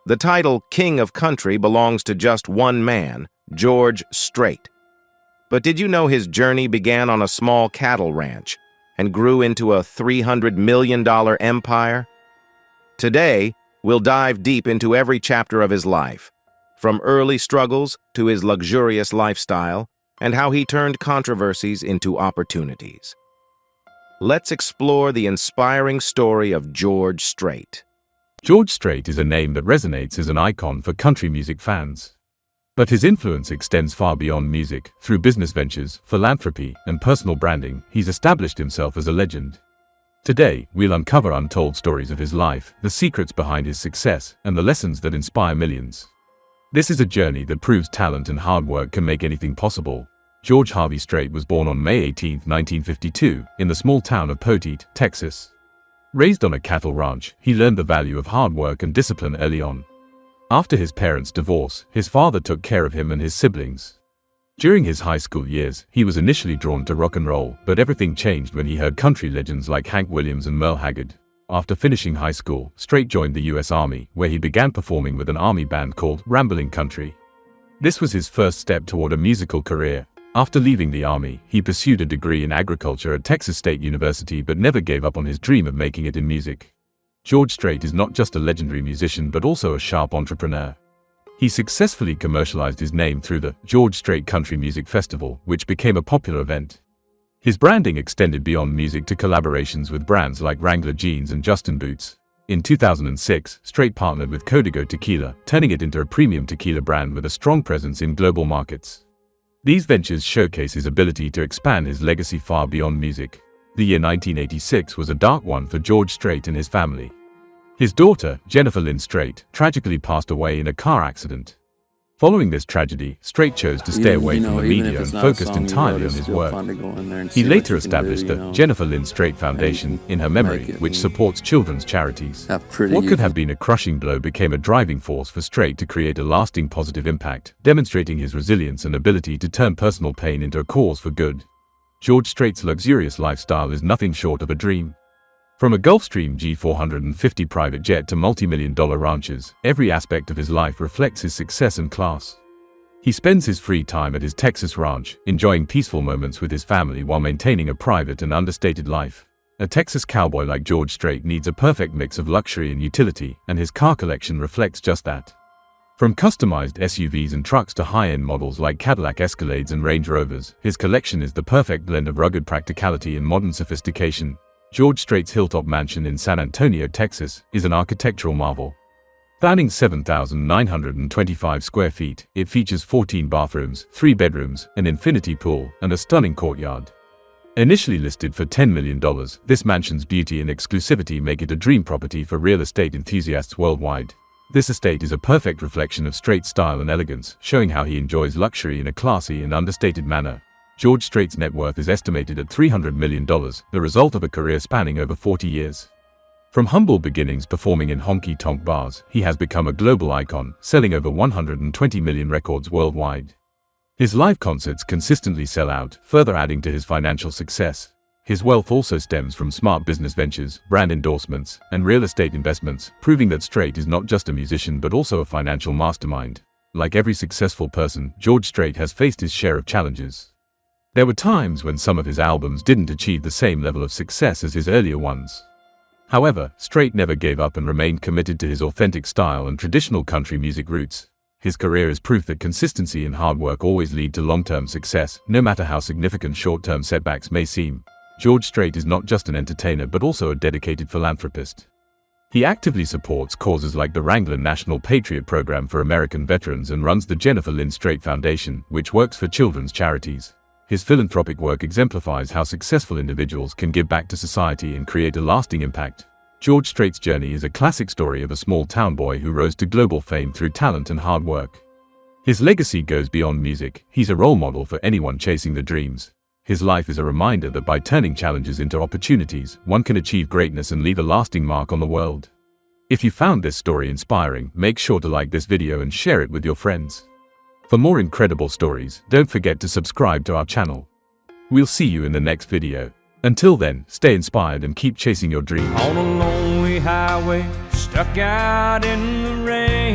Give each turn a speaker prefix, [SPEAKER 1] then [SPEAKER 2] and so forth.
[SPEAKER 1] The title King of Country belongs to just one man, George Strait. But did you know his journey began on a small cattle ranch and grew into a $300 million empire? Today, we'll dive deep into every chapter of his life, from early struggles to his luxurious lifestyle, and how he turned controversies into opportunities. Let's explore the inspiring story of George Strait.
[SPEAKER 2] George Strait is a name that resonates as an icon for country music fans. But his influence extends far beyond music. Through business ventures, philanthropy, and personal branding, he's established himself as a legend. Today, we'll uncover untold stories of his life, the secrets behind his success, and the lessons that inspire millions. This is a journey that proves talent and hard work can make anything possible. George Harvey Strait was born on May 18, 1952, in the small town of Strait, Texas. Raised on a cattle ranch, he learned the value of hard work and discipline early on. After his parents' divorce, his father took care of him and his siblings. During his high school years, he was initially drawn to rock and roll, but everything changed when he heard country legends like Hank Williams and Merle Haggard. After finishing high school, Strait joined the U.S. Army, where he began performing with an army band called Ramblin' Country. This was his first step toward a musical career. After leaving the Army, he pursued a degree in agriculture at Texas State University but never gave up on his dream of making it in music. George Strait is not just a legendary musician but also a sharp entrepreneur. He successfully commercialized his name through the George Strait Country Music Festival, which became a popular event. His branding extended beyond music to collaborations with brands like Wrangler Jeans and Justin Boots. In 2006, Strait partnered with Codigo Tequila, turning it into a premium tequila brand with a strong presence in global markets. These ventures showcase his ability to expand his legacy far beyond music. The year 1986 was a dark one for George Strait and his family. His daughter, Jennifer Lynn Strait, tragically passed away in a car accident. Following this tragedy, Strait chose to stay away from the media and focused entirely on his work. He later established the Jennifer Lynn Strait Foundation in her memory, which supports children's charities. What could have been a crushing blow became a driving force for Strait to create a lasting positive impact, demonstrating his resilience and ability to turn personal pain into a cause for good. George Strait's luxurious lifestyle is nothing short of a dream. From a Gulfstream G450 private jet to multi-million-dollar ranches, every aspect of his life reflects his success and class. He spends his free time at his Texas ranch, enjoying peaceful moments with his family while maintaining a private and understated life. A Texas cowboy like George Strait needs a perfect mix of luxury and utility, and his car collection reflects just that. From customized SUVs and trucks to high-end models like Cadillac Escalades and Range Rovers, his collection is the perfect blend of rugged practicality and modern sophistication. George Strait's hilltop mansion in San Antonio, Texas, is an architectural marvel. Spanning 7,925 square feet, it features 14 bathrooms, 3 bedrooms, an infinity pool, and a stunning courtyard. Initially listed for $10 million, this mansion's beauty and exclusivity make it a dream property for real estate enthusiasts worldwide. This estate is a perfect reflection of Strait's style and elegance, showing how he enjoys luxury in a classy and understated manner. George Strait's net worth is estimated at $300 million, the result of a career spanning over 40 years. From humble beginnings performing in honky-tonk bars, he has become a global icon, selling over 120 million records worldwide. His live concerts consistently sell out, further adding to his financial success. His wealth also stems from smart business ventures, brand endorsements, and real estate investments, proving that Strait is not just a musician but also a financial mastermind. Like every successful person, George Strait has faced his share of challenges. There were times when some of his albums didn't achieve the same level of success as his earlier ones. However, Strait never gave up and remained committed to his authentic style and traditional country music roots. His career is proof that consistency and hard work always lead to long-term success, no matter how significant short-term setbacks may seem. George Strait is not just an entertainer but also a dedicated philanthropist. He actively supports causes like the Wrangler National Patriot Program for American veterans and runs the Jennifer Lynn Strait Foundation, which works for children's charities. His philanthropic work exemplifies how successful individuals can give back to society and create a lasting impact. George Strait's journey is a classic story of a small-town boy who rose to global fame through talent and hard work. His legacy goes beyond music. He's a role model for anyone chasing their dreams. His life is a reminder that by turning challenges into opportunities, one can achieve greatness and leave a lasting mark on the world. If you found this story inspiring, make sure to like this video and share it with your friends. For more incredible stories, don't forget to subscribe to our channel. We'll see you in the next video. Until then, stay inspired and keep chasing your dreams.
[SPEAKER 3] On a lonely highway, stuck out in the rain.